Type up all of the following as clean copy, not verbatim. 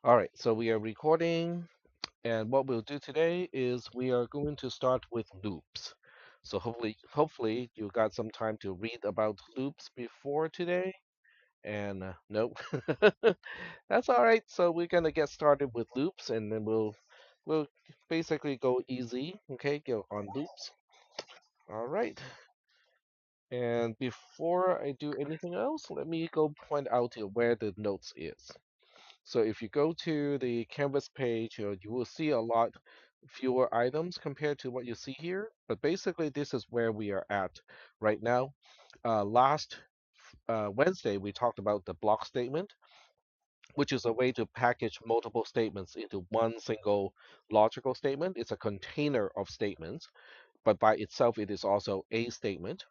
All right, so we are recording, and what we'll do today is we are going to start with loops. So hopefully you got some time to read about loops before today. And nope, that's all right. So we're gonna get started with loops, and then we'll basically go easy. Okay, go on loops. All right. And before I do anything else, let me go point out here where the notes is. So if you go to the Canvas page, you will see a lot fewer items compared to what you see here. But basically, this is where we are at right now. Last Wednesday, we talked about the block statement, which is a way to package multiple statements into one single logical statement. It's a container of statements, but by itself, it is also a statement.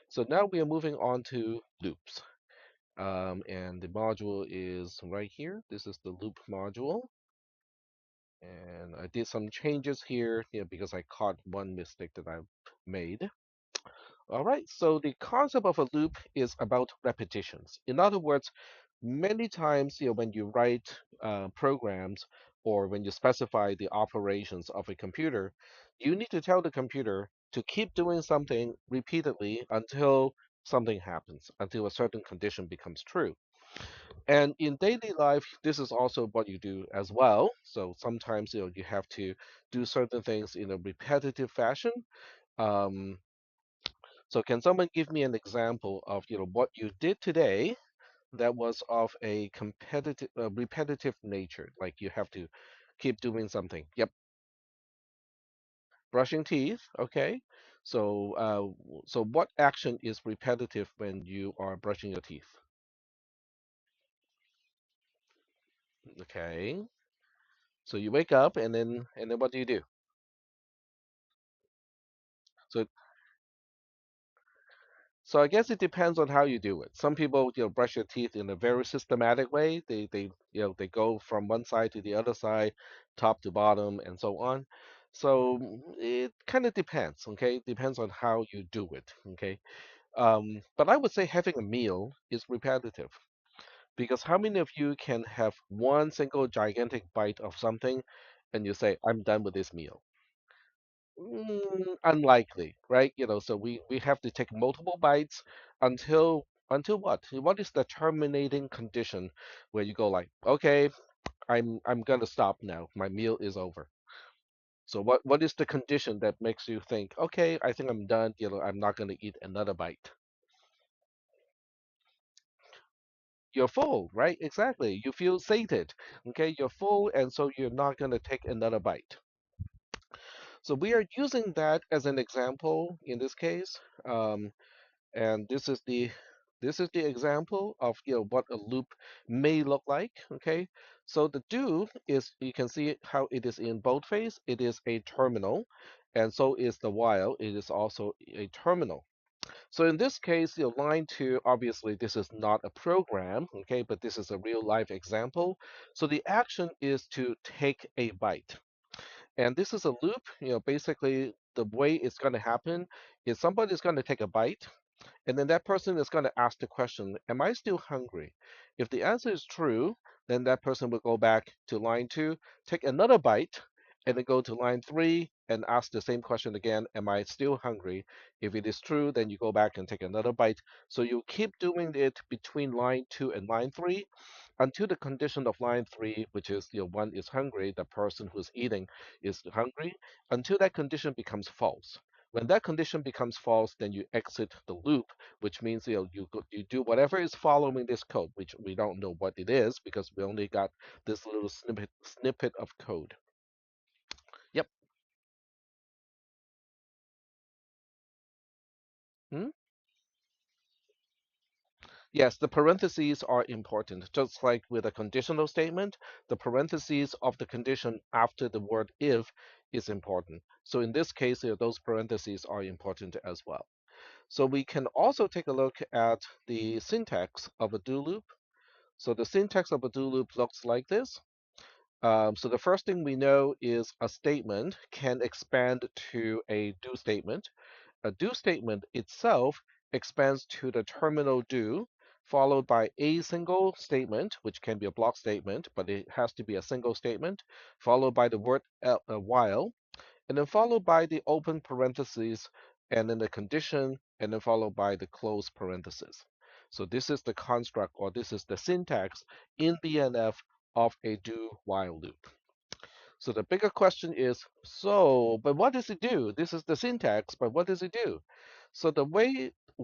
So now we are moving on to loops. And the module is right here. This is the loop module. And I did some changes here, because I caught one mistake that I made. All right, so the concept of a loop is about repetitions. In other words, many times, when you write programs or when you specify the operations of a computer, you need to tell the computer to keep doing something repeatedly until something happens, until a certain condition becomes true. And in daily life, this is also what you do as well. So sometimes you have to do certain things in a repetitive fashion. Um, so can someone give me an example of what you did today that was of a repetitive nature? Like you have to keep doing something. Yep, brushing teeth. Okay. So what action is repetitive when you are brushing your teeth? Okay. So you wake up and then what do you do? So So I guess it depends on how you do it. Some people, brush their teeth in a very systematic way. They go from one side to the other side, top to bottom, and so on. So it kind of depends, okay? Depends on how you do it, okay? But I would say having a meal is repetitive because how many of you can have one single gigantic bite of something and you say, I'm done with this meal? Unlikely, right? So we have to take multiple bites until what? What is the terminating condition where you go like, okay, I'm gonna stop now. My meal is over. So what is the condition that makes you think, okay, I think I'm done, I'm not gonna eat another bite. You're full, right? Exactly. You feel sated. Okay, you're full, and so you're not gonna take another bite. So we are using that as an example in this case. And this is the example of what a loop may look like. Okay, so the do is, you can see how it is in boldface. It is a terminal, and so is the while. It is also a terminal. So in this case, line two, obviously this is not a program, okay, but this is a real life example. So the action is to take a bite. And this is a loop, basically the way it's going to happen is somebody's going to take a bite, and then that person is going to ask the question, am I still hungry? If the answer is true, then that person will go back to line two, take another bite, and then go to line three and ask the same question again, am I still hungry? If it is true, then you go back and take another bite. So you keep doing it between line two and line three until the condition of line three, which is one is hungry, the person who's eating is hungry, until that condition becomes false. When that condition becomes false, then you exit the loop, which means you do whatever is following this code, which we don't know what it is because we only got this little snippet of code. Yep. Hmm? Yes, the parentheses are important. Just like with a conditional statement, the parentheses of the condition after the word if is important. So in this case, those parentheses are important as well. So we can also take a look at the syntax of a do loop. So the syntax of a do loop looks like this. So the first thing we know is a statement can expand to a do statement. A do statement itself expands to the terminal do followed by a single statement, which can be a block statement, but it has to be a single statement, followed by the word while, and then followed by the open parentheses, and then the condition, and then followed by the close parentheses. So this is the construct, or this is the syntax in BNF of a do-while loop. So the bigger question is, but what does it do? This is the syntax, but what does it do? So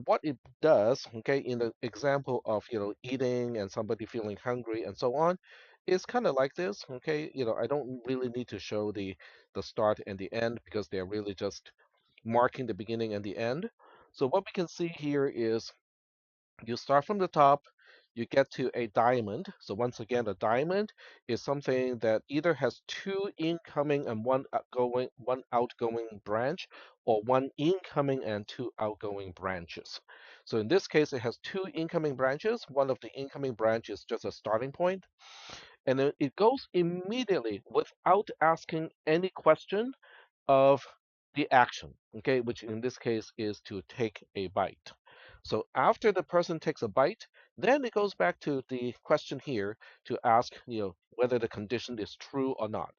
what it does, okay, in the example of, eating and somebody feeling hungry and so on, is kind of like this, okay? I don't really need to show the start and the end because they're really just marking the beginning and the end. So what we can see here is you start from the top, you get to a diamond. So once again, a diamond is something that either has two incoming and one outgoing branch, or one incoming and two outgoing branches. So in this case, it has two incoming branches. One of the incoming branch is just a starting point, and then it goes immediately without asking any question of the action, okay, which in this case is to take a bite. So after the person takes a bite, then it goes back to the question here to ask, whether the condition is true or not.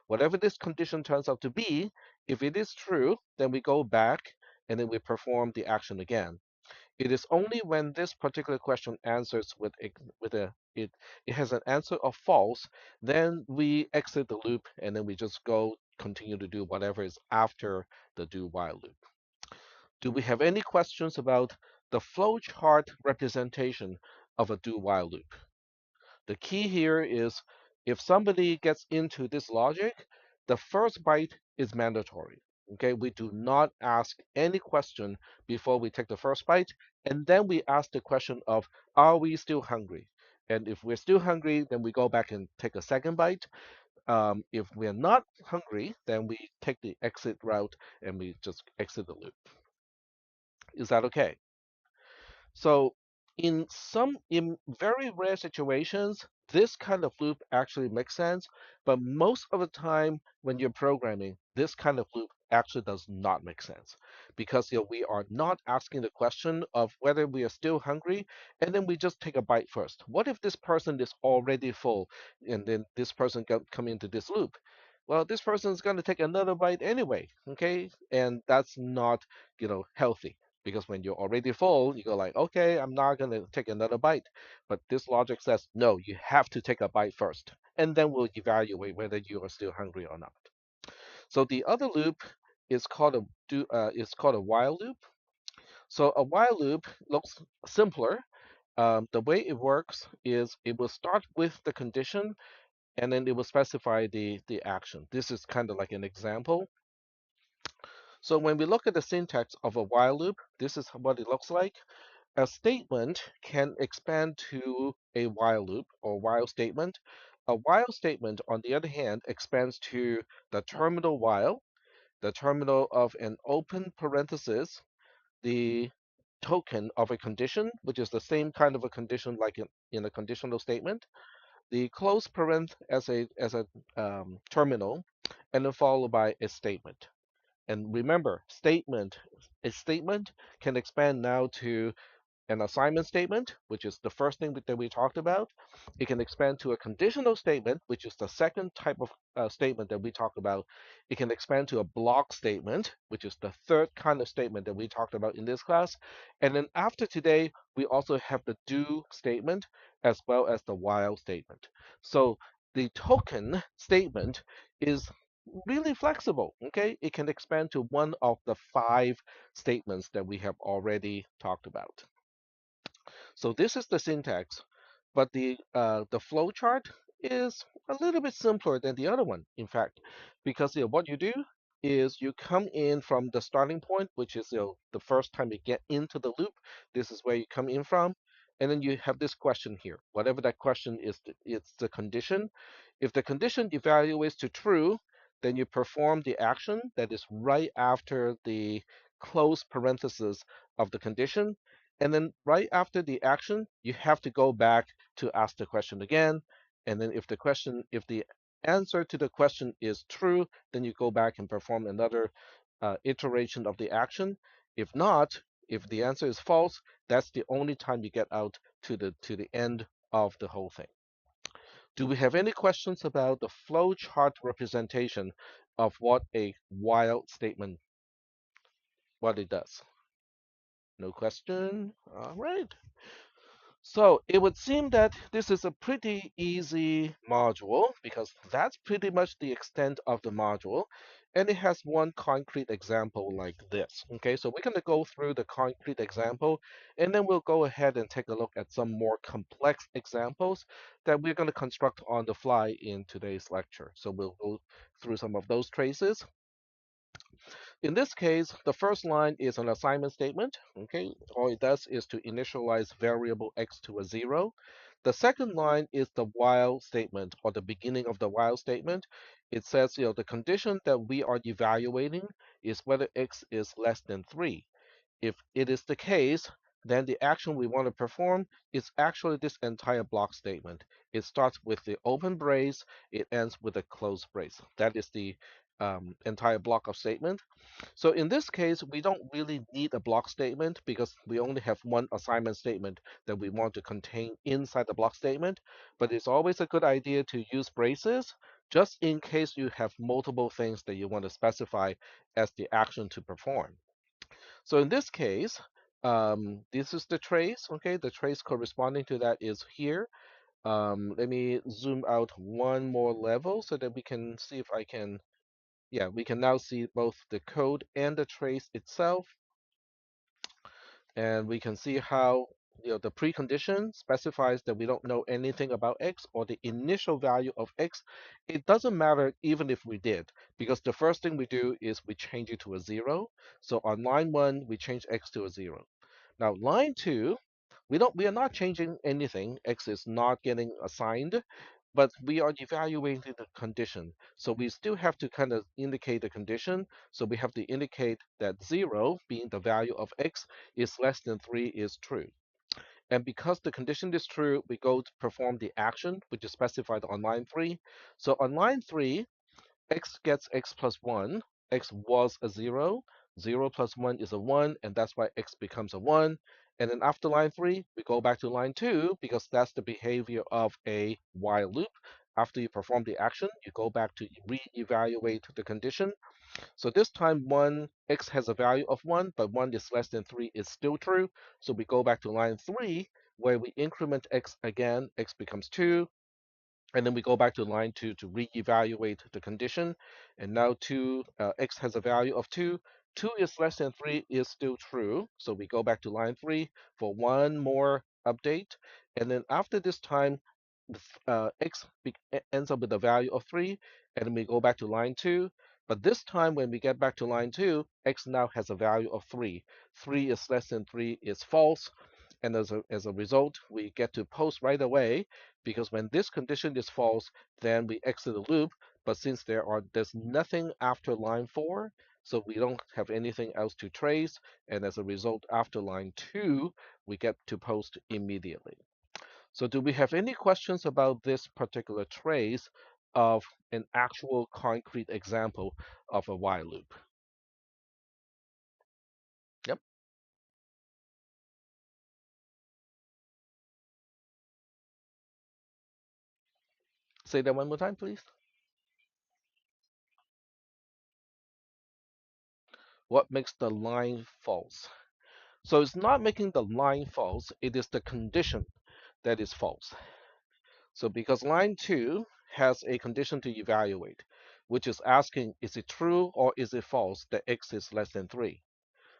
Whatever this condition turns out to be, if it is true, then we go back and then we perform the action again. It is only when this particular question answers it has an answer of false, then we exit the loop and then we just continue to do whatever is after the do while loop. Do we have any questions about the flowchart representation of a do while loop? The key here is if somebody gets into this logic, the first byte is mandatory. Okay, we do not ask any question before we take the first bite, and then we ask the question of, are we still hungry? And if we're still hungry, then we go back and take a second bite. If we're not hungry, then we take the exit route and we just exit the loop. Is that okay? So in very rare situations, this kind of loop actually makes sense, but most of the time when you're programming, this kind of loop actually does not make sense because we are not asking the question of whether we are still hungry and then we just take a bite first. What if this person is already full and then this person come into this loop? Well, this person is going to take another bite anyway, okay? And that's not, healthy. Because when you're already full, you go like, okay, I'm not going to take another bite. But this logic says, no, you have to take a bite first. And then we'll evaluate whether you are still hungry or not. So the other loop is called a while loop. So a while loop looks simpler. The way it works is it will start with the condition and then it will specify the action. This is kind of like an example. So when we look at the syntax of a while loop, this is what it looks like. A statement can expand to a while loop or while statement. A while statement, on the other hand, expands to the terminal while, the terminal of an open parenthesis, the token of a condition, which is the same kind of a condition like in a conditional statement, the close parent as a terminal, and then followed by a statement. And remember, a statement can expand now to an assignment statement, which is the first thing that we talked about. It can expand to a conditional statement, which is the second type of statement that we talked about. It can expand to a block statement, which is the third kind of statement that we talked about in this class. And then after today, we also have the do statement as well as the while statement. So the token statement is really flexible. Okay, it can expand to one of the 5 statements that we have already talked about. So this is the syntax, but the flowchart is a little bit simpler than the other one, in fact, because what you do is you come in from the starting point, which is the first time you get into the loop. This is where you come in from, and then you have this question here. Whatever that question is, it's the condition. If the condition evaluates to true, then you perform the action that is right after the close parenthesis of the condition, and then right after the action, you have to go back to ask the question again. And then if the answer to the question is true, then you go back and perform another iteration of the action. If not, If the answer is false, that's the only time you get out to the end of the whole thing. Do we have any questions about the flowchart representation of what a while statement, what it does? No question. All right. So it would seem that this is a pretty easy module because that's pretty much the extent of the module. And it has one concrete example like this. Okay, so we're going to go through the concrete example and then we'll go ahead and take a look at some more complex examples that we're going to construct on the fly in today's lecture. So we'll go through some of those traces. In this case, the first line is an assignment statement. Okay, all it does is to initialize variable x to a 0. The second line is the while statement or the beginning of the while statement. It says, the condition that we are evaluating is whether x is less than 3. If it is the case, then the action we want to perform is actually this entire block statement. It starts with the open brace, it ends with a closed brace. That is the entire block of statement. So in this case, we don't really need a block statement because we only have one assignment statement that we want to contain inside the block statement. But it's always a good idea to use braces just in case you have multiple things that you want to specify as the action to perform. So in this case, this is the trace. Okay, the trace corresponding to that is here. Let me zoom out one more level so that we can see if I can, yeah, we can now see both the code and the trace itself. And we can see how the precondition specifies that we don't know anything about x or the initial value of x. It doesn't matter even if we did, because the first thing we do is we change it to a 0. So on line 1, we change x to a 0. Now line 2, we are not changing anything. X is not getting assigned, but we are evaluating the condition. So we still have to kind of indicate the condition. So we have to indicate that 0, being the value of x, is less than 3 is true. And because the condition is true, we go to perform the action, which is specified on line 3. So on line 3, x gets x plus 1. X was a 0. 0 plus 1 is a 1, and that's why x becomes a 1. And then after line 3, we go back to line 2 because that's the behavior of a while loop. After you perform the action, you go back to re-evaluate the condition. So this time 1, x has a value of 1, but 1 is less than 3 is still true. So we go back to line 3 where we increment x again, x becomes 2. And then we go back to line 2 to re-evaluate the condition. And now x has a value of 2. 2 is less than 3 is still true. So we go back to line 3 for one more update. And then after this time, ends up with a value of 3. And then we go back to line 2. But this time, when we get back to line 2, x now has a value of 3. 3 is less than 3 is false. And as a result, we get to post right away because when this condition is false, then we exit the loop. But since there's nothing after line 4, so we don't have anything else to trace. And as a result, after line 2, we get to post immediately. So do we have any questions about this particular trace of an actual concrete example of a while loop? Yep. Say that one more time, please. What makes the line false? So it's not making the line false, it is the condition that is false. So because line 2 has a condition to evaluate, which is asking is it true or is it false that x is less than 3.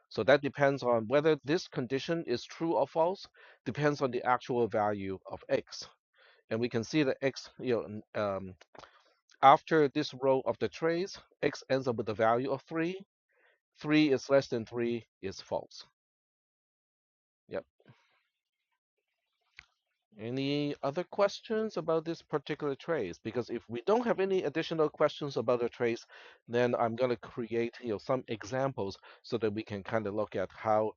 So that depends on whether this condition is true or false, depends on the actual value of x. And we can see that x, after this row of the trace, x ends up with a value of 3. 3 is less than 3 is false. Yep. Any other questions about this particular trace? Because if we don't have any additional questions about the trace, then I'm going to create some examples so that we can kind of look at how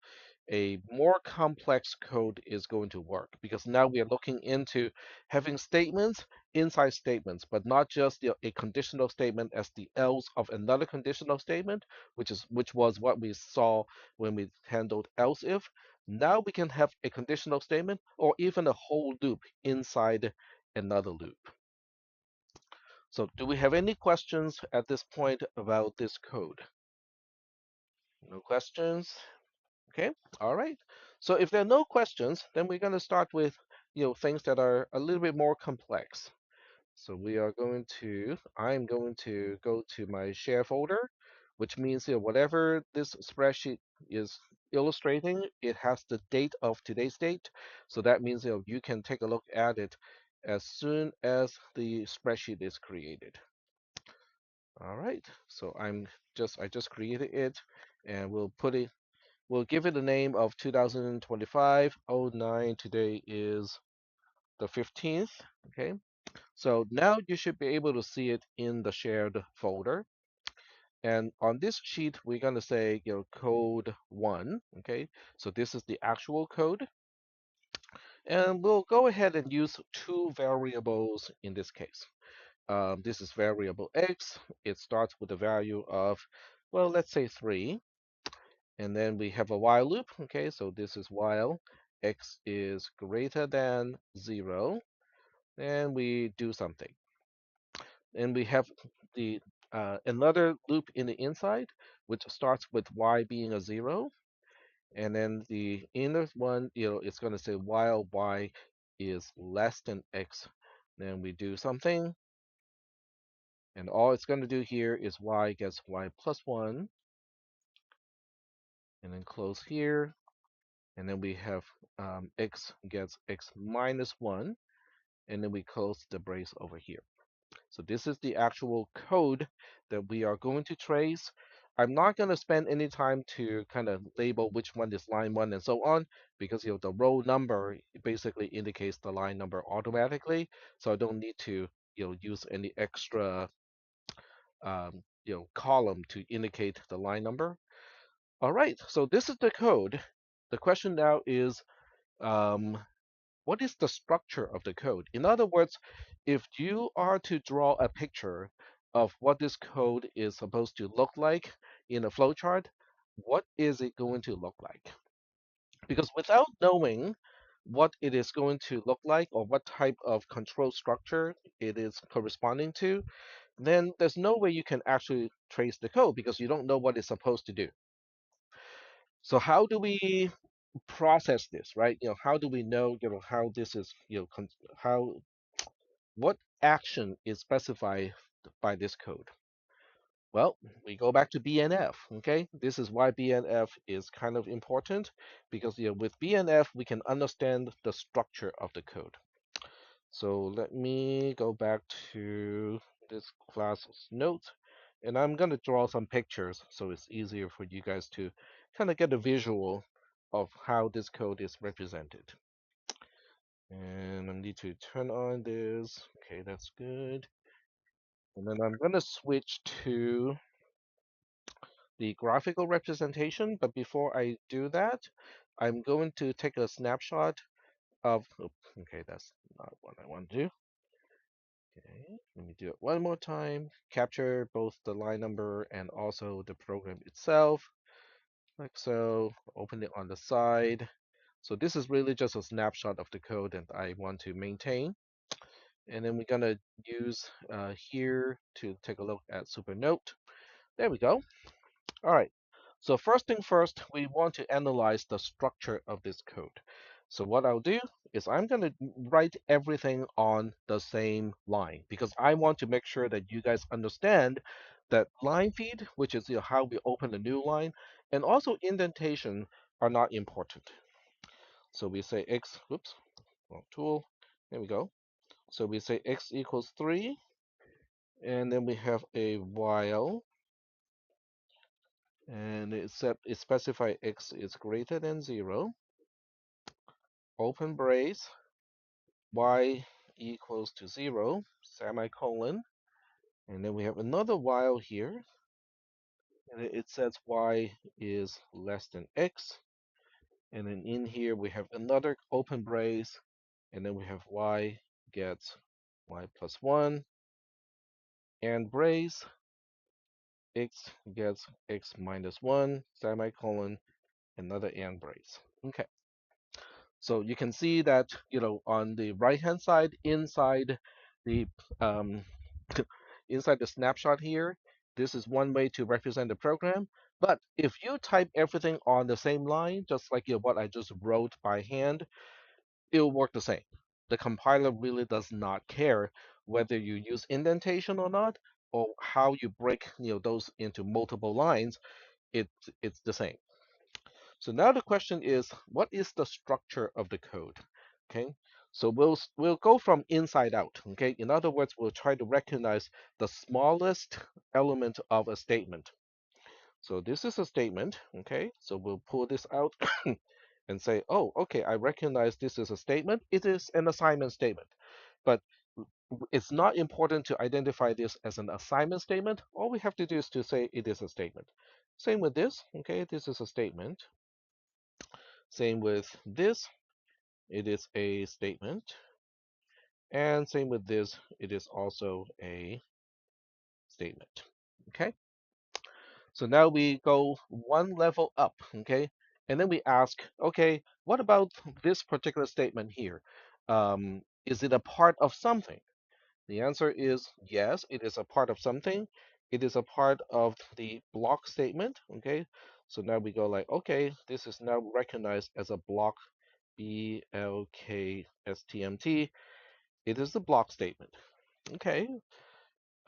a more complex code is going to work because now we are looking into having statements inside statements, but not just a conditional statement as the else of another conditional statement, which was what we saw when we handled else if. Now we can have a conditional statement or even a whole loop inside another loop. So do we have any questions at this point about this code? No questions? Okay, all right. So if there are no questions, then we're going to start with, things that are a little bit more complex. So I'm going to go to my share folder, which means, whatever this spreadsheet is illustrating, it has the date of today's date. So that means, you can take a look at it as soon as the spreadsheet is created. All right. So I just created it, and we'll give it the name of 2025-09. Today is the 15th. Okay. So now you should be able to see it in the shared folder. And on this sheet, we're going to say, code one. Okay. So this is the actual code. And we'll go ahead and use two variables in this case. This is variable x. It starts with a value of, well, let's say 3. And then we have a while loop. Okay, so this is while x is greater than 0. And we do something. And we have the another loop in the inside, which starts with y being a 0. And then the inner one, it's going to say while y is less than x. Then we do something. And all it's going to do here is y gets y plus 1. And then close here. And then we have x gets x minus 1, and then we close the brace over here. So this is the actual code that we are going to trace. I'm not going to spend any time to kind of label which one is line 1 and so on, because the row number basically indicates the line number automatically, so I don't need to use any extra column to indicate the line number. All right, so this is the code. The question now is, um, what is the structure of the code? In other words, if you are to draw a picture of what this code is supposed to look like in a flowchart, what is it going to look like? Because without knowing what it is going to look like or what type of control structure it is corresponding to, then there's no way you can actually trace the code because you don't know what it's supposed to do. So how do we process this, right? How do we know, how this is, how what action is specified by this code? Well, we go back to BNF, okay? This is why BNF is kind of important because with BNF we can understand the structure of the code. So let me go back to this class's notes, and I'm going to draw some pictures so it's easier for you guys to kind of get a visual of how this code is represented. And I need to turn on this. Okay, that's good. And then I'm going to switch to the graphical representation. But before I do that, I'm going to take a snapshot of, okay, that's not what I want to do. Okay, let me do it one more time. Capture both the line number and also the program itself, like so. Open it on the side. So this is really just a snapshot of the code that I want to maintain. And then we're gonna use here to take a look at Supernote. There we go. All right. So first thing first, we want to analyze the structure of this code. So what I'll do is I'm going to write everything on the same line because I want to make sure that you guys understand that line feed, which is how we open a new line, and also indentation are not important. So we say x, whoops, wrong tool. There we go. So we say x equals 3, and then we have a while, and it specify x is greater than 0, open brace, y equals to 0, semicolon, and then we have another while here, and it says y is less than x, And then in here we have another open brace, and then we have y gets y plus 1, and brace, x gets x minus 1, semicolon, another and brace. Okay, so you can see that, on the right-hand side, the um, inside the snapshot here, this is one way to represent the program. But if you type everything on the same line, just like what I just wrote by hand, it'll work the same. The compiler really does not care whether you use indentation or not, or how you break those into multiple lines. It's the same. So now the question is, what is the structure of the code? Okay, so we'll go from inside out. Okay, in other words, we'll try to recognize the smallest element of a statement. So this is a statement. Okay, so we'll pull this out and say, oh, okay, I recognize this is a statement. It is an assignment statement, but it's not important to identify this as an assignment statement. All we have to do is to say it is a statement. Same with this. Okay, this is a statement. Same with this, it is a statement. And same with this, it is also a statement. Okay, so now we go one level up. Okay, and then we ask, okay, what about this particular statement here? Is it a part of something? The answer is yes, it is a part of something. It is a part of the block statement. Okay, so now we go like, okay, this is now recognized as a block, BLKSTMT. It is the block statement. Okay.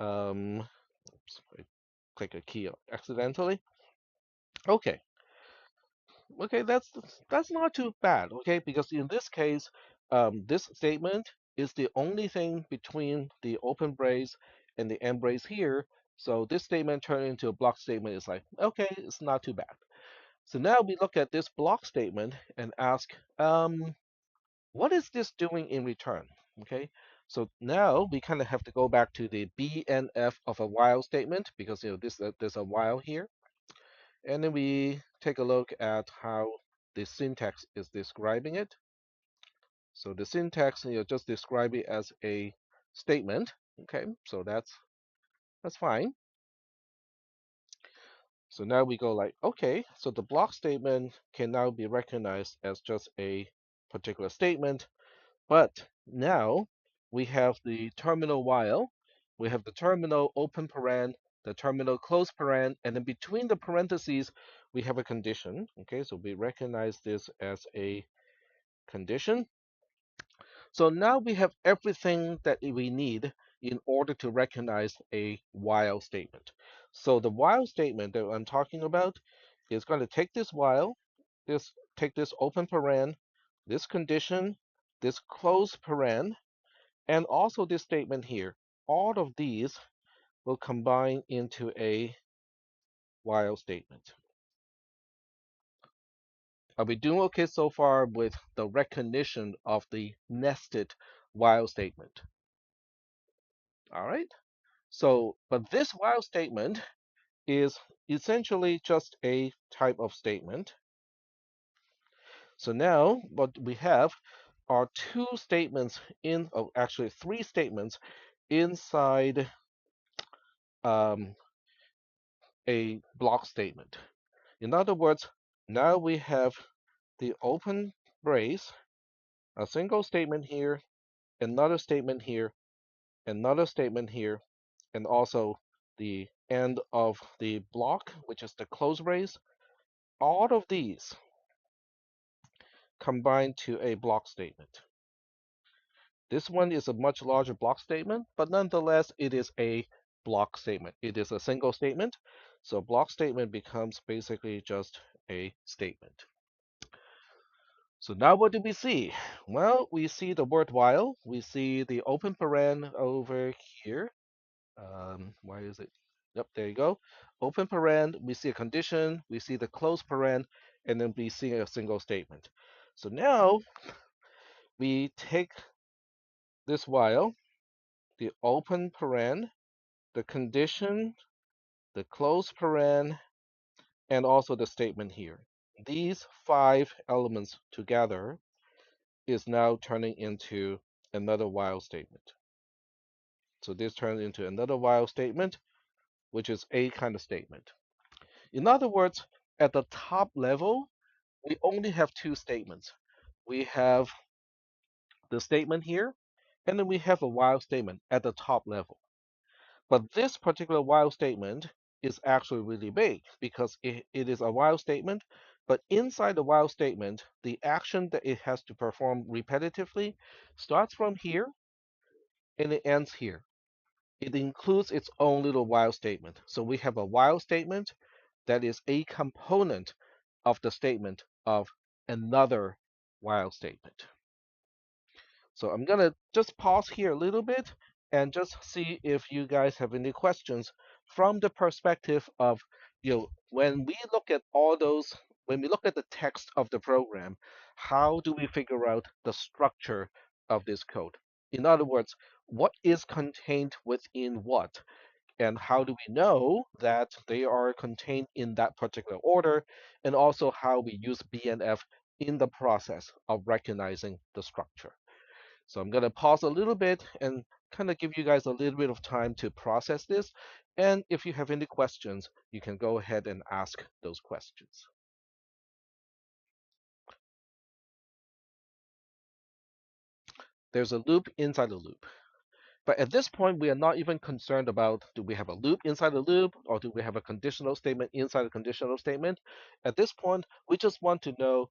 Oops, I click a key accidentally. Okay. Okay, that's not too bad. Okay, because in this case, this statement is the only thing between the open brace and the end brace here. So this statement turned into a block statement is like, okay, it's not too bad. So now we look at this block statement and ask, what is this doing in return? Okay, so now we kind of have to go back to the BNF of a while statement because there's a while here, and then we take a look at how the syntax is describing it. So the syntax, just describe it as a statement. Okay, so that's fine. So now we go like, okay, so the block statement can now be recognized as just a particular statement. But now we have the terminal while, we have the terminal open paren, the terminal close paren, and then between the parentheses, we have a condition. Okay, so we recognize this as a condition. So now we have everything that we need in order to recognize a while statement. So the while statement that I'm talking about is going to take this while, take this open paren, this condition, this close paren, and also this statement here. All of these will combine into a while statement. Are we doing okay so far with the recognition of the nested while statement? All right. So, but this while statement is essentially just a type of statement. So now what we have are two statements actually three statements inside um, a block statement. In other words, now we have the open brace, a single statement here, another statement here, another statement here, and also the end of the block, which is the close brace. All of these combine to a block statement. This one is a much larger block statement, but nonetheless, it is a block statement. It is a single statement. So block statement becomes basically just a statement. So now what do we see? Well, we see the word while. We see the open paren over here. Why is it? Yep, there you go. Open paren, we see a condition, we see the close paren, and then we see a single statement. So now we take this while, the open paren, the condition, the close paren, and also the statement here. these five elements together is now turning into another while statement. So this turns into another while statement, which is a kind of statement. In other words, at the top level, we only have two statements. We have the statement here, and then we have a while statement at the top level. But this particular while statement is actually really big because it is a while statement, but inside the while statement, the action that it has to perform repetitively starts from here and it ends here. It includes its own little while statement. So we have a while statement that is a component of the statement of another while statement. So I'm gonna just pause here a little bit and just see if you guys have any questions from the perspective of, when we look at all those, when we look at the text of the program, how do we figure out the structure of this code? In other words, what is contained within what? And how do we know that they are contained in that particular order? And also how we use BNF in the process of recognizing the structure. So I'm going to pause a little bit and kind of give you guys a little bit of time to process this. And if you have any questions, you can go ahead and ask those questions. There's a loop inside a loop. But at this point, we are not even concerned about do we have a loop inside a loop or do we have a conditional statement inside a conditional statement. At this point, we just want to know,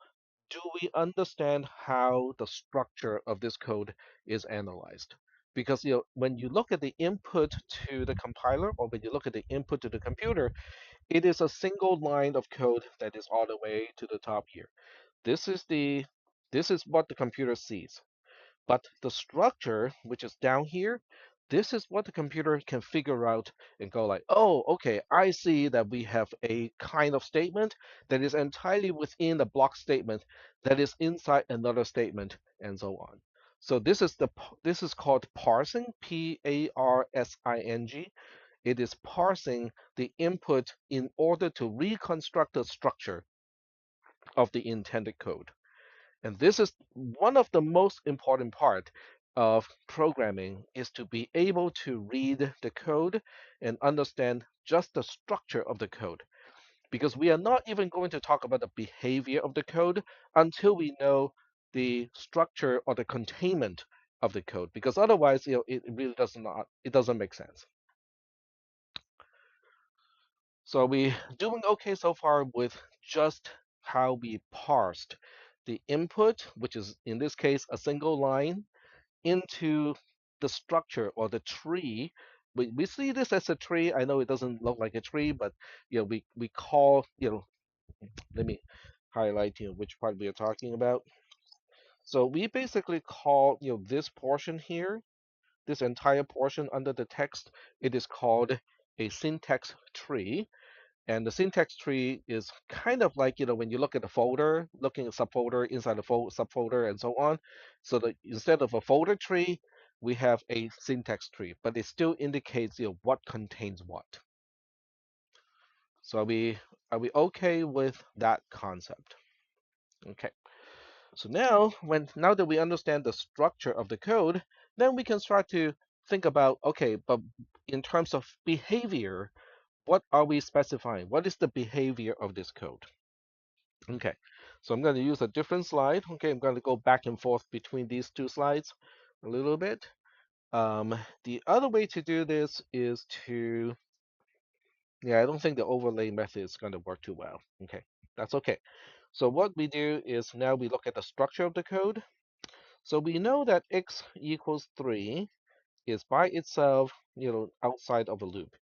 do we understand how the structure of this code is analyzed? Because when you look at the input to the compiler or when you look at the input to the computer, it is a single line of code that is all the way to the top here. This is the this is what the computer sees. But the structure, which is down here, this is what the computer can figure out and go like, oh, okay, I see that we have a kind of statement that is entirely within the block statement that is inside another statement, and so on. So this is called parsing, Parsing. It is parsing the input in order to reconstruct the structure of the intended code. And this is one of the most important part of programming is to be able to read the code and understand just the structure of the code. Because we are not even going to talk about the behavior of the code until we know the structure or the containment of the code. Because otherwise, it really doesn't make sense. So we doing okay so far with just how we parsed the input, which is in this case a single line, into the structure or the tree. We see this as a tree. I know it doesn't look like a tree, but we call, let me highlight which part we are talking about. So we basically call this portion here, this entire portion under the text, it is called a syntax tree. And the syntax tree is kind of like, when you look at a folder, looking at subfolder inside a subfolder and so on. So that instead of a folder tree, we have a syntax tree, but it still indicates, what contains what. So are we okay with that concept? Okay. So now that we understand the structure of the code, then we can start to think about, okay, but in terms of behavior, what are we specifying? What is the behavior of this code? Okay, so I'm going to use a different slide. Okay, I'm going to go back and forth between these two slides a little bit. The other way to do this is yeah, I don't think the overlay method is going to work too well. Okay, that's okay. So what we do is now we look at the structure of the code. So we know that x equals 3 is by itself, outside of a loop.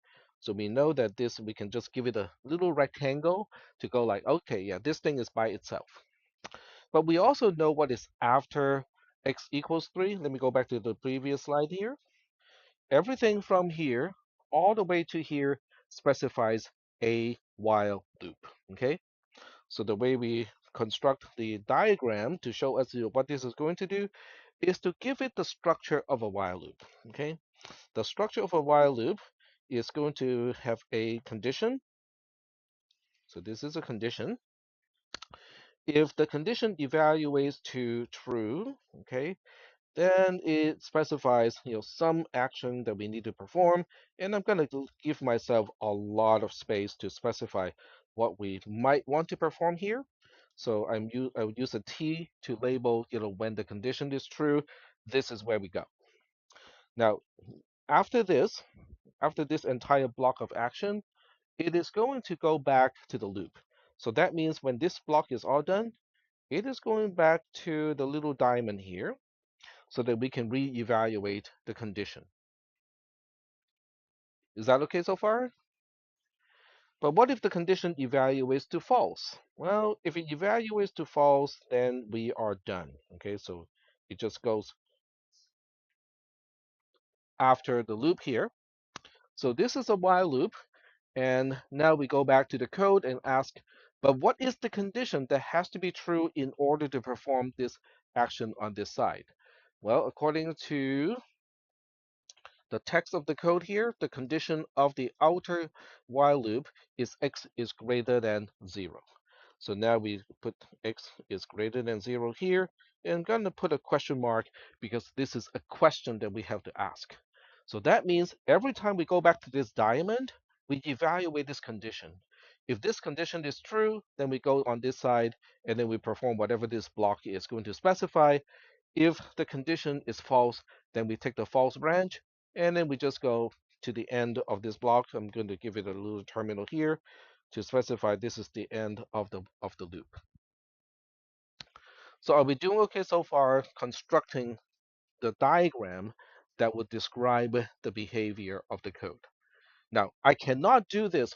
So we know that we can just give it a little rectangle to go like, okay, yeah, this thing is by itself. But we also know what is after x equals 3. Let me go back to the previous slide here. Everything from here all the way to here specifies a while loop. Okay, so the way we construct the diagram to show us what this is going to do is to give it the structure of a while loop. Okay, the structure of a while loop is going to have a condition. So this is a condition. If the condition evaluates to true, okay, then it specifies, some action that we need to perform, and I'm going to give myself a lot of space to specify what we might want to perform here. So I would use a T to label, when the condition is true, this is where we go. Now, after this, after this entire block of action, it is going to go back to the loop. So that means when this block is all done, it is going back to the little diamond here so that we can reevaluate the condition. Is that okay so far? But what if the condition evaluates to false? Well, if it evaluates to false, then we are done. Okay, so it just goes after the loop here. So this is a while loop. And now we go back to the code and ask, but what is the condition that has to be true in order to perform this action on this side? Well, according to the text of the code here, the condition of the outer while loop is x is greater than 0. So now we put x is greater than 0 here, and I'm going to put a question mark because this is a question that we have to ask. So that means every time we go back to this diamond, we evaluate this condition. If this condition is true, then we go on this side, and then we perform whatever this block is going to specify. If the condition is false, then we take the false branch, and then we just go to the end of this block. I'm going to give it a little terminal here to specify this is the end of the loop. So are we doing okay so far constructing the diagram that would describe the behavior of the code? Now, I cannot do this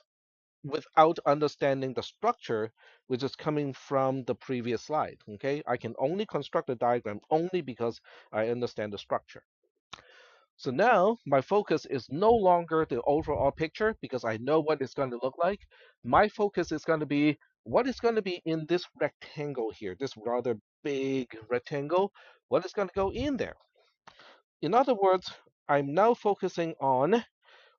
without understanding the structure, which is coming from the previous slide. Okay, I can only construct a diagram only because I understand the structure. So now my focus is no longer the overall picture because I know what it's going to look like. My focus is going to be what is going to be in this rectangle here, this rather big rectangle, what is going to go in there. In other words, I'm now focusing on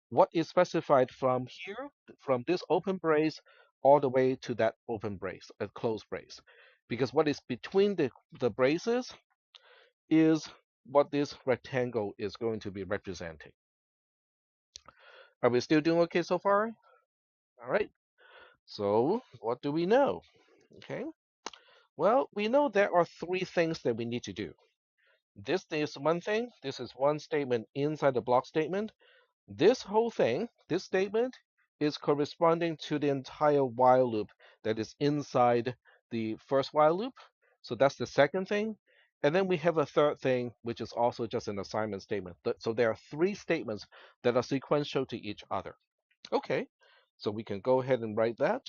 what is specified from here, from this open brace, all the way to that open brace, a closed brace. Because what is between the braces is what this rectangle is going to be representing. Are we still doing okay so far? All right. So what do we know? Okay. Well, we know there are three things that we need to do. This is one thing. This is one statement inside the block statement. This whole thing, this statement, is corresponding to the entire while loop that is inside the first while loop. So that's the second thing. And then we have a third thing, which is also just an assignment statement. So there are three statements that are sequential to each other. Okay, so we can go ahead and write that.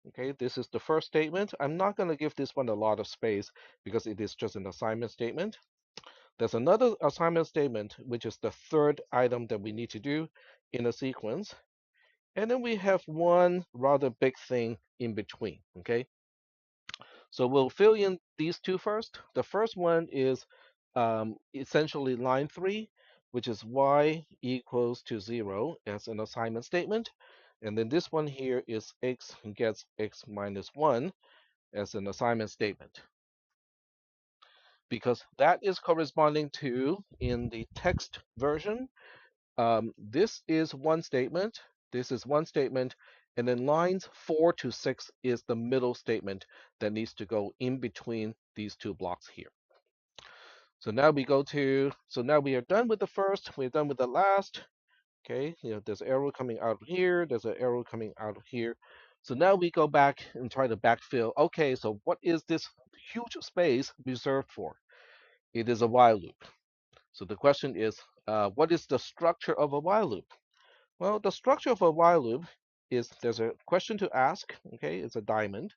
Okay, this is the first statement. I'm not going to give this one a lot of space because it is just an assignment statement. There's another assignment statement, which is the third item that we need to do in a sequence. And then we have one rather big thing in between. Okay, so we'll fill in these two first. The first one is essentially line 3, which is y equals to 0 as an assignment statement. And then this one here is x gets x minus 1 as an assignment statement. Because that is corresponding to, in the text version, this is one statement, this is one statement, and then lines 4 to 6 is the middle statement that needs to go in between these two blocks here. So now we are done with the first, we're done with the last. Okay, there's an arrow coming out of here, there's an arrow coming out of here. So now we go back and try to backfill. Okay, so what is this huge space reserved for? It is a while loop. So the question is, what is the structure of a while loop? Well, the structure of a while loop is there's a question to ask. Okay, it's a diamond.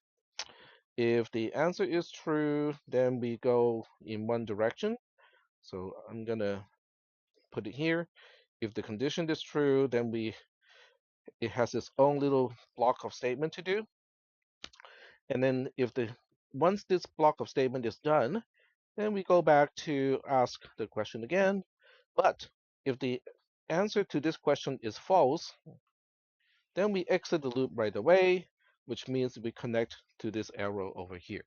If the answer is true, then we go in one direction. So I'm gonna put it here. If the condition is true, then it has its own little block of statement to do. And then once this block of statement is done, then we go back to ask the question again. But if the answer to this question is false, then we exit the loop right away, which means we connect to this arrow over here.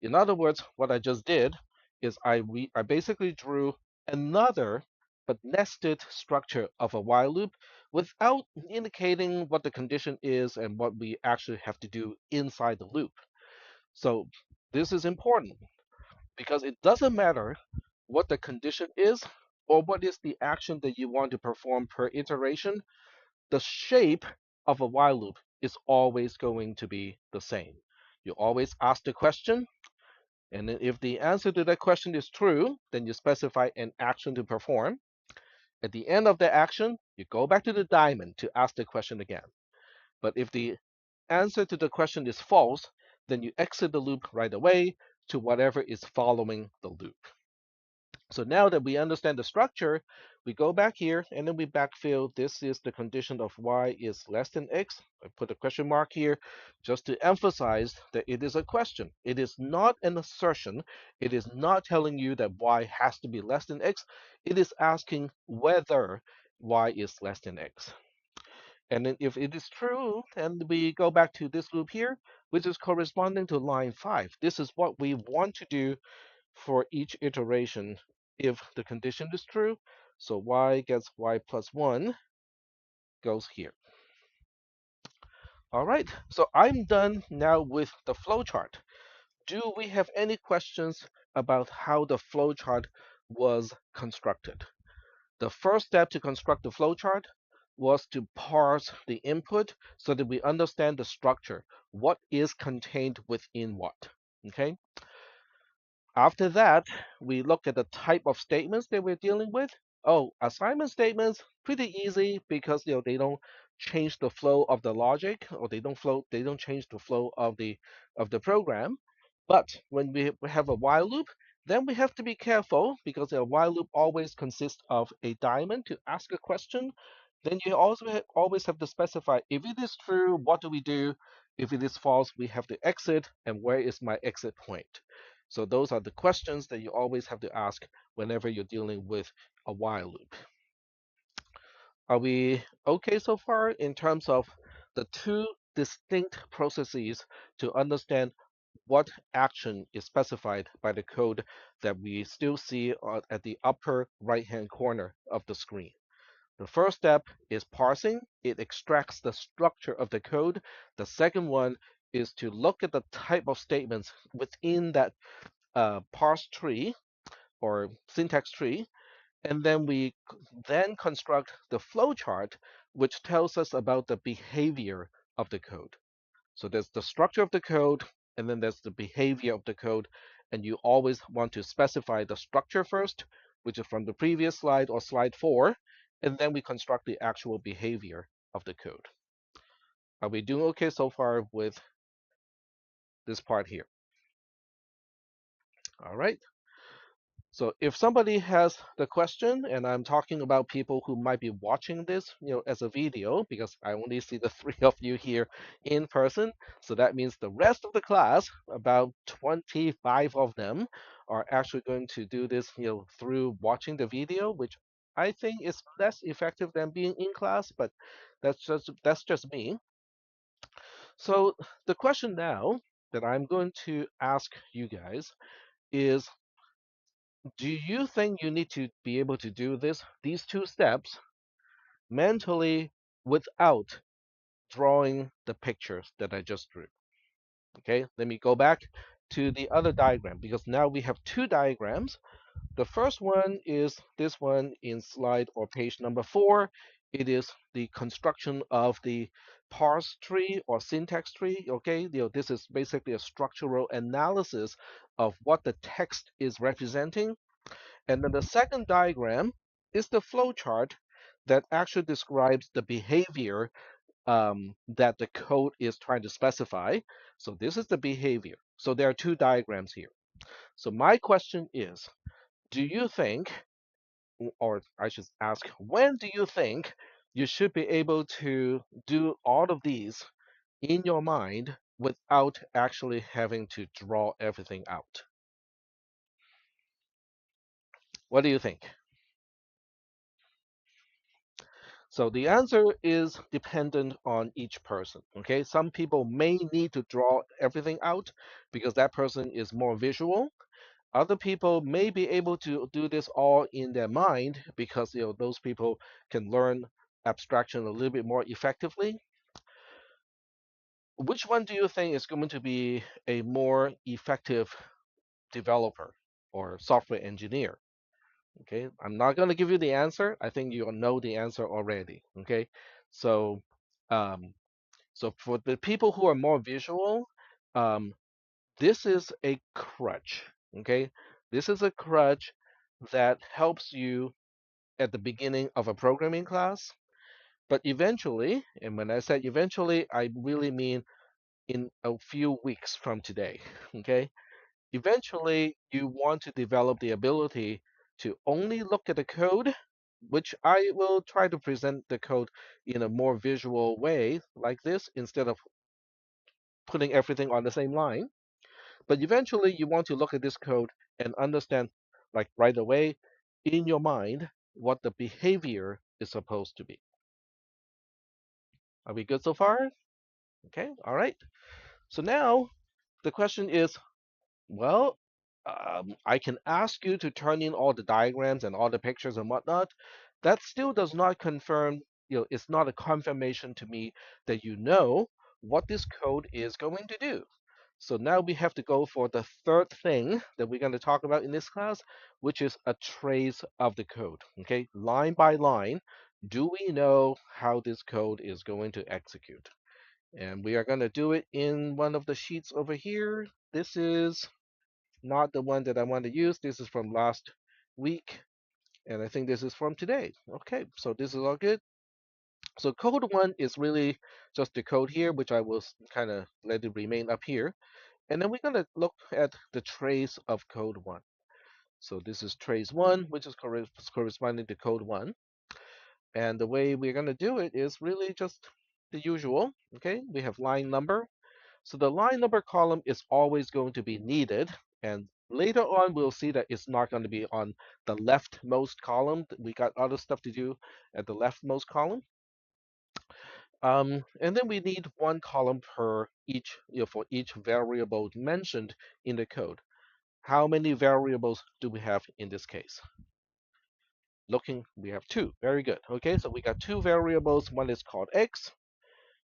In other words, what I just did is I basically drew another but nested structure of a while loop without indicating what the condition is and what we actually have to do inside the loop. So this is important because it doesn't matter what the condition is or what is the action that you want to perform per iteration, the shape of a while loop is always going to be the same. You always ask the question, and then if the answer to that question is true, then you specify an action to perform. At the end of the action, you go back to the diamond to ask the question again. But if the answer to the question is false, then you exit the loop right away to whatever is following the loop. So now that we understand the structure, we go back here and then we backfill. This is the condition of y is less than x. I put a question mark here just to emphasize that it is a question. It is not an assertion. It is not telling you that y has to be less than x. It is asking whether y is less than x. And then if it is true, then we go back to this loop here, which is corresponding to line 5. This is what we want to do for each iteration if the condition is true. So y gets y plus 1 goes here. All right, so I'm done now with the flowchart. Do we have any questions about how the flowchart was constructed? The first step to construct the flowchart was to parse the input so that we understand the structure. What is contained within what? Okay. After that, we look at the type of statements that we're dealing with. Oh, assignment statements, pretty easy because they don't change the flow of the logic, or they don't change the flow of the program. But when we have a while loop, then we have to be careful because a while loop always consists of a diamond to ask a question. Then you also always have to specify if it is true, what do we do? If it is false, we have to exit, and where is my exit point? So those are the questions that you always have to ask whenever you're dealing with a while loop. Are we okay so far in terms of the two distinct processes to understand what action is specified by the code that we still see at the upper right-hand corner of the screen? The first step is parsing. It extracts the structure of the code. The second one is to look at the type of statements within that parse tree or syntax tree, and then we then construct the flowchart, which tells us about the behavior of the code. So there's the structure of the code, and then there's the behavior of the code, and you always want to specify the structure first, which is from the previous slide or slide 4, and then we construct the actual behavior of the code. Are we doing okay so far with this part here? All right. So if somebody has the question, and I'm talking about people who might be watching this, as a video, because I only see the three of you here in person. So that means the rest of the class, about 25 of them, are actually going to do this, through watching the video, which I think is less effective than being in class, but that's just me. So the question now that I'm going to ask you guys is, do you think you need to be able to do these two steps mentally without drawing the pictures that I just drew? Okay, let me go back to the other diagram because now we have two diagrams. The first one is this one in slide or page number 4. It is the construction of the parse tree or syntax tree. Okay, this is basically a structural analysis of what the text is representing. And then the second diagram is the flowchart that actually describes the behavior that the code is trying to specify. So this is the behavior. So there are two diagrams here. So my question is, do you think, or I should ask, when do you think you should be able to do all of these in your mind without actually having to draw everything out? What do you think? So the answer is dependent on each person. Okay, some people may need to draw everything out because that person is more visual. Other people may be able to do this all in their mind because those people can learn abstraction a little bit more effectively. Which one do you think is going to be a more effective developer or software engineer? Okay, I'm not going to give you the answer. I think you know the answer already. Okay, so um, so for the people who are more visual, um, this is a crutch. Okay, this is a crutch that helps you at the beginning of a programming class, but eventually, and when I said eventually, I really mean in a few weeks from today. Okay, eventually, you want to develop the ability to only look at the code, which I will try to present the code in a more visual way like this instead of putting everything on the same line. But eventually, you want to look at this code and understand, like right away, in your mind, what the behavior is supposed to be. Are we good so far? Okay, all right. So now the question is, well, I can ask you to turn in all the diagrams and all the pictures and whatnot. That still does not confirm, it's not a confirmation to me that you know what this code is going to do. So now we have to go for the third thing that we're going to talk about in this class, which is a trace of the code. Okay, line by line, do we know how this code is going to execute? And we are going to do it in one of the sheets over here. This is not the one that I want to use. This is from last week, and I think this is from today. Okay, so this is all good. So code one is really just the code here, which I will kind of let it remain up here. And then we're going to look at the trace of code one. So this is trace one, which is corresponding to code one. And the way we're going to do it is really just the usual. Okay, we have line number. So the line number column is always going to be needed. And later on, we'll see that it's not going to be on the leftmost column. We got other stuff to do at the leftmost column. And then we need one column per each, for each variable mentioned in the code. How many variables do we have in this case? We have two. Very good. Okay, so we got two variables. One is called x,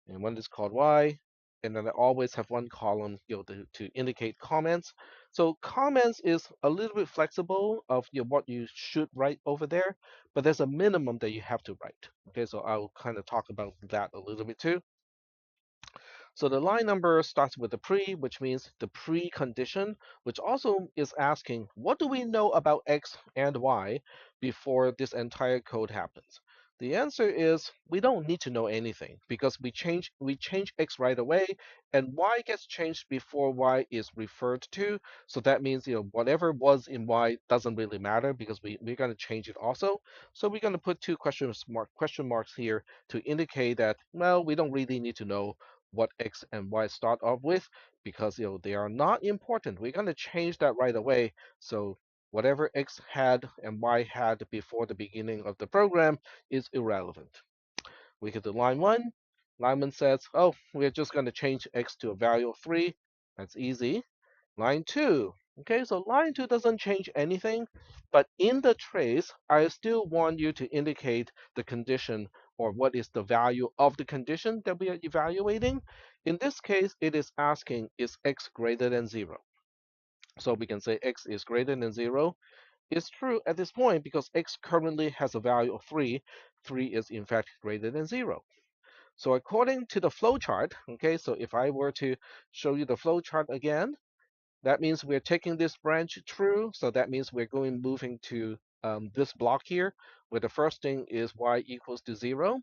and one is called y. And then I always have one column, to indicate comments. So comments is a little bit flexible of what you should write over there, but there's a minimum that you have to write. Okay, so I'll kind of talk about that a little bit too. So the line number starts with the pre, which means the precondition, which also is asking, what do we know about x and y before this entire code happens? The answer is we don't need to know anything because we change x right away, and y gets changed before y is referred to. So that means whatever was in y doesn't really matter because we're going to change it also. So we're going to put two question marks here to indicate that, well, we don't really need to know what x and y start off with because they are not important. We're going to change that right away. So whatever x had and y had before the beginning of the program is irrelevant. We get to line one. Line one says, oh, we're just going to change x to a value of 3. That's easy. Line 2. Okay, so line 2 doesn't change anything, but in the trace, I still want you to indicate the condition or what is the value of the condition that we are evaluating. In this case, it is asking, is x greater than 0? So we can say x is greater than 0. It's true at this point because x currently has a value of 3. 3 is in fact greater than 0. So according to the flowchart, okay, so if I were to show you the flowchart again, that means we're taking this branch true. So that means we're moving to this block here, where the first thing is y equals to 0.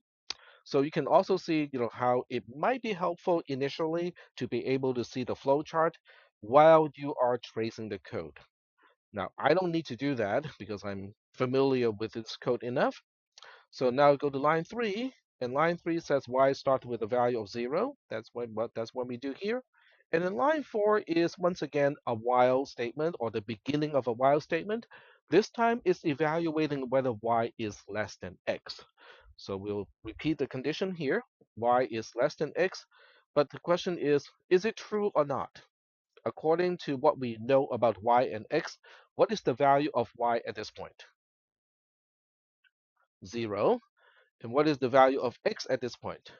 So you can also see, how it might be helpful initially to be able to see the flow chart while you are tracing the code. Now, I don't need to do that because I'm familiar with this code enough. So now go to line 3, and line 3 says y starts with a value of 0. That's what we do here. And then line 4 is once again a while statement or the beginning of a while statement. This time it's evaluating whether y is less than x. So we'll repeat the condition here. Y is less than X. But the question is it true or not? According to what we know about Y and X, what is the value of Y at this point? 0. And what is the value of X at this point?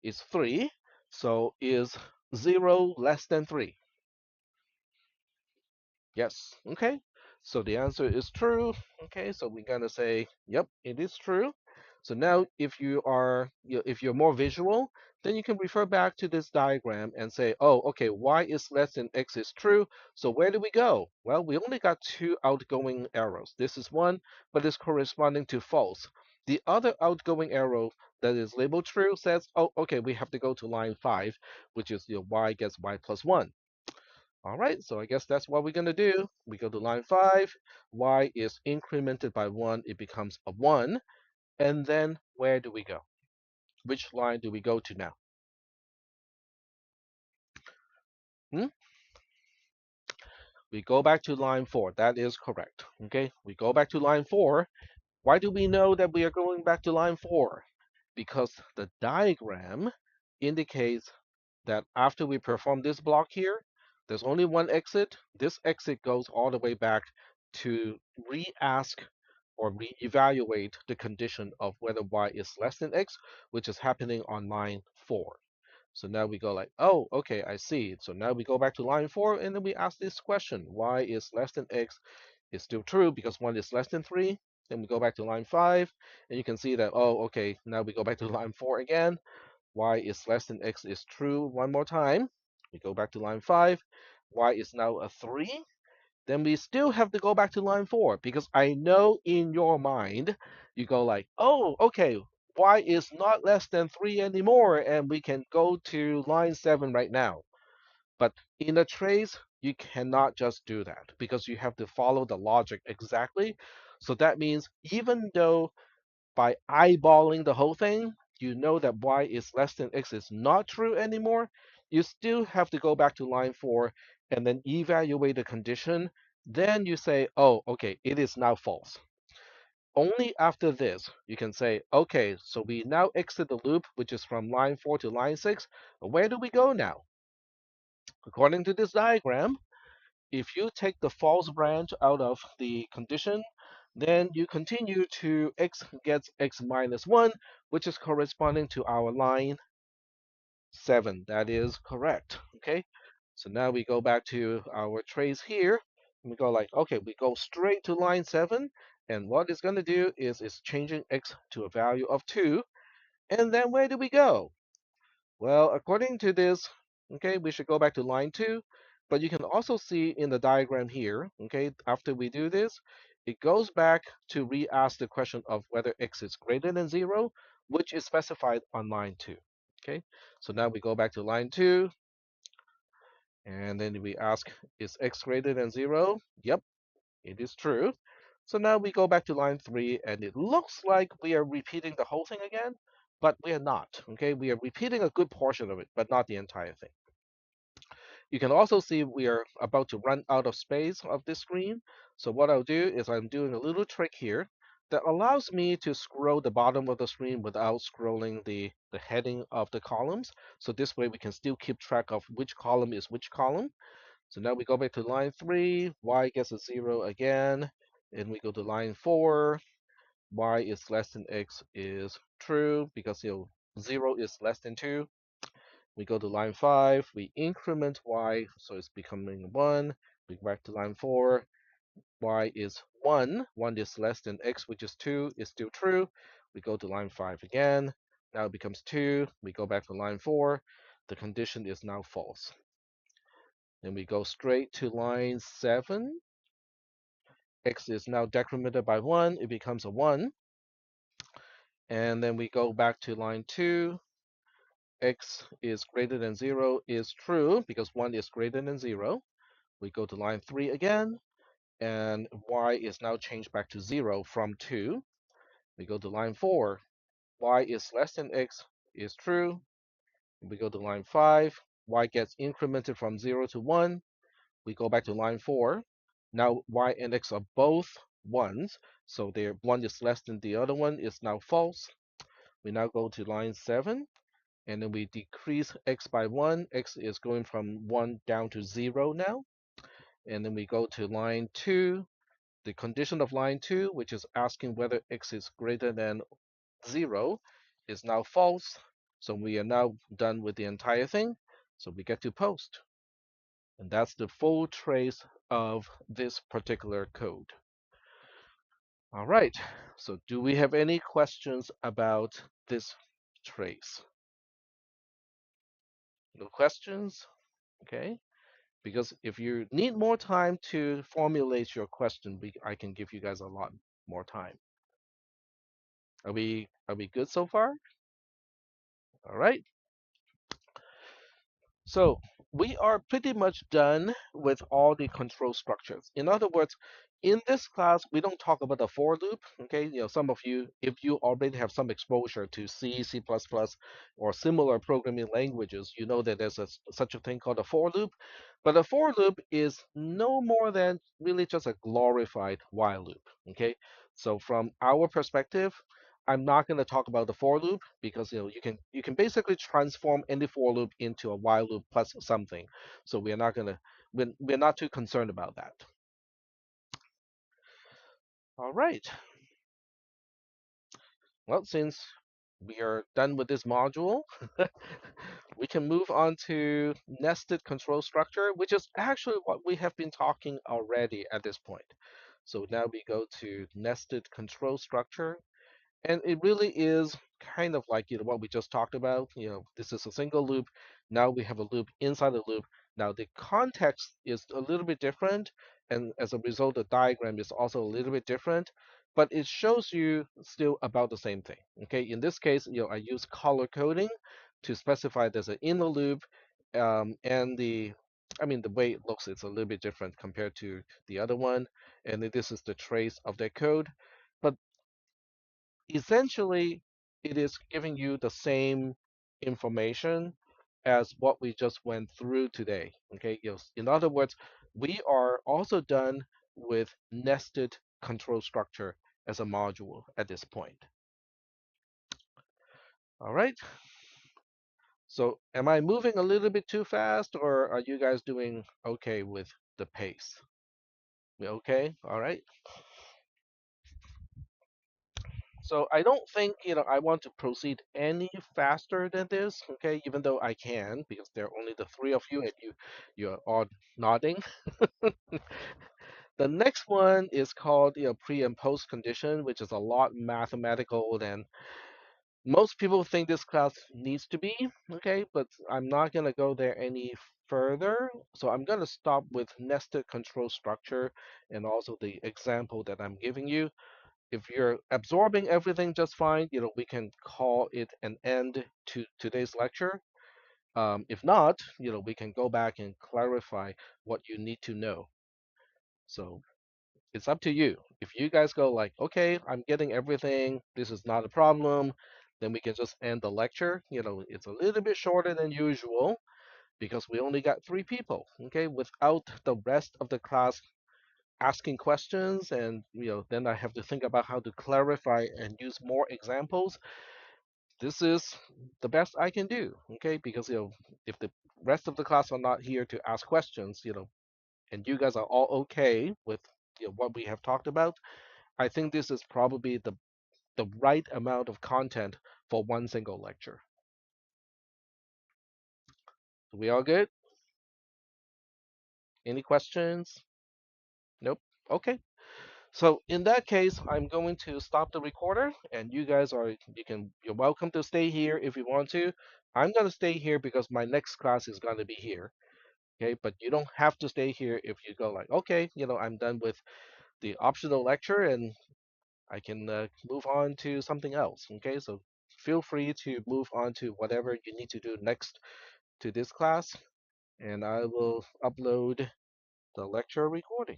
It's 3. So is 0 less than 3? Yes. Okay. So the answer is true. Okay. So we're gonna say, yep, it is true. So now, if you're more visual, then you can refer back to this diagram and say, oh, okay, y is less than x is true. So where do we go? Well, we only got two outgoing arrows. This is one, but it's corresponding to false. The other outgoing arrow that is labeled true says, oh, okay, we have to go to line 5, which is your y gets y plus 1. All right, so I guess that's what we're going to do. We go to line 5. Y is incremented by 1. It becomes a 1. And then where do we go? Which line do we go to now? Hmm? We go back to line 4. That is correct. Okay, we go back to line 4. Why do we know that we are going back to line 4? Because the diagram indicates that after we perform this block here, there's only one exit. This exit goes all the way back to re-ask or re-evaluate the condition of whether y is less than x, which is happening on line 4. So now we go like, oh, okay, I see. So now we go back to line 4 and then we ask this question, y is less than x is still true because 1 is less than 3. Then we go back to line 5 and you can see that, oh, okay, now we go back to line 4 again. Y is less than x is true one more time. We go back to line 5. Y is now a 3. Then we still have to go back to line 4 because I know in your mind you go like, oh, okay, y is not less than 3 anymore, and we can go to line 7 right now. But in a trace, you cannot just do that because you have to follow the logic exactly. So that means even though by eyeballing the whole thing, you know that y is less than x is not true anymore, you still have to go back to line 4 and then evaluate the condition. Then you say, oh, okay, it is now false. Only after this, you can say, okay, so we now exit the loop, which is from line 4 to line 6. Where do we go now? According to this diagram, if you take the false branch out of the condition, then you continue to x gets x minus 1, which is corresponding to our line 7. That is correct. Okay, so now we go back to our trace here. And we go like, okay, we go straight to line 7. And what it's going to do is it's changing x to a value of 2. And then where do we go? Well, according to this, okay, we should go back to line 2, but you can also see in the diagram here, okay, after we do this, it goes back to re-ask the question of whether x is greater than 0, which is specified on line 2, okay? So now we go back to line 2, and then we ask, is x greater than 0? Yep, it is true. So now we go back to line 3, and it looks like we are repeating the whole thing again, but we are not. Okay, we are repeating a good portion of it, but not the entire thing. You can also see we are about to run out of space of this screen. So what I'll do is I'm doing a little trick here that allows me to scroll the bottom of the screen without scrolling the heading of the columns. So this way we can still keep track of which column is which column. So now we go back to line 3, y gets a 0 again, and we go to line 4, y is less than x is true because 0 is less than 2. We go to line 5, we increment y, so it's becoming 1. We go back to line 4, y is 1. 1 is less than x, which is 2, is still true. We go to line 5 again. Now it becomes 2. We go back to line 4. The condition is now false. Then we go straight to line 7. X is now decremented by 1. It becomes a 1. And then we go back to line 2. X is greater than 0 is true because 1 is greater than 0. We go to line 3 again, and y is now changed back to 0 from 2. We go to line 4. Y is less than x is true. We go to line 5. Y gets incremented from 0 to 1. We go back to line 4. Now y and x are both ones. So there, one is less than the other one is now false. We now go to line 7, and then we decrease x by 1. X is going from 1 down to 0 now. And then we go to line 2. The condition of line 2, which is asking whether x is greater than 0, is now false. So we are now done with the entire thing. So we get to post. And that's the full trace of this particular code. All right. So do we have any questions about this trace? No questions? Okay. Because if you need more time to formulate your question, I can give you guys a lot more time. Are we good so far? All right. So we are pretty much done with all the control structures. In other words, in this class, we don't talk about the for loop. Okay, some of you, if you already have some exposure to C, C++, or similar programming languages, you know that there's such a thing called a for loop. But a for loop is no more than really just a glorified while loop. Okay, so from our perspective, I'm not going to talk about the for loop because you can basically transform any for loop into a while loop plus something. So we're not too concerned about that. All right. Well, since we are done with this module, we can move on to nested control structure, which is actually what we have been talking already at this point. So now we go to nested control structure. And it really is kind of like what we just talked about. This is a single loop. Now we have a loop inside the loop. Now the context is a little bit different, and as a result, the diagram is also a little bit different, but it shows you still about the same thing. Okay, in this case, I use color coding to specify there's an inner loop, and the way it looks, it's a little bit different compared to the other one, and this is the trace of their code. But essentially it is giving you the same information as what we just went through today. Okay, yes. In other words, we are also done with nested control structure as a module at this point. All right. So am I moving a little bit too fast, or are you guys doing okay with the pace? We okay? All right. So I don't think, I want to proceed any faster than this, okay, even though I can, because there are only the three of you and you're all nodding. The next one is called, pre and post condition, which is a lot mathematical than most people think this class needs to be, okay, but I'm not going to go there any further. So I'm going to stop with nested control structure and also the example that I'm giving you. If you're absorbing everything just fine, we can call it an end to today's lecture. If not, we can go back and clarify what you need to know. So it's up to you. If you guys go like, okay, I'm getting everything, this is not a problem, then we can just end the lecture. It's a little bit shorter than usual because we only got 3 people, okay, without the rest of the class asking questions, and then I have to think about how to clarify and use more examples. This is the best I can do, okay, because if the rest of the class are not here to ask questions, and you guys are all okay with what we have talked about, I think this is probably the right amount of content for one single lecture. We all good? Any questions? Nope. Okay. So in that case, I'm going to stop the recorder, and you're welcome to stay here if you want to. I'm gonna stay here because my next class is gonna be here. Okay, but you don't have to stay here if you go like, okay, I'm done with the optional lecture and I can move on to something else. Okay, so feel free to move on to whatever you need to do next to this class, and I will upload the lecture recording.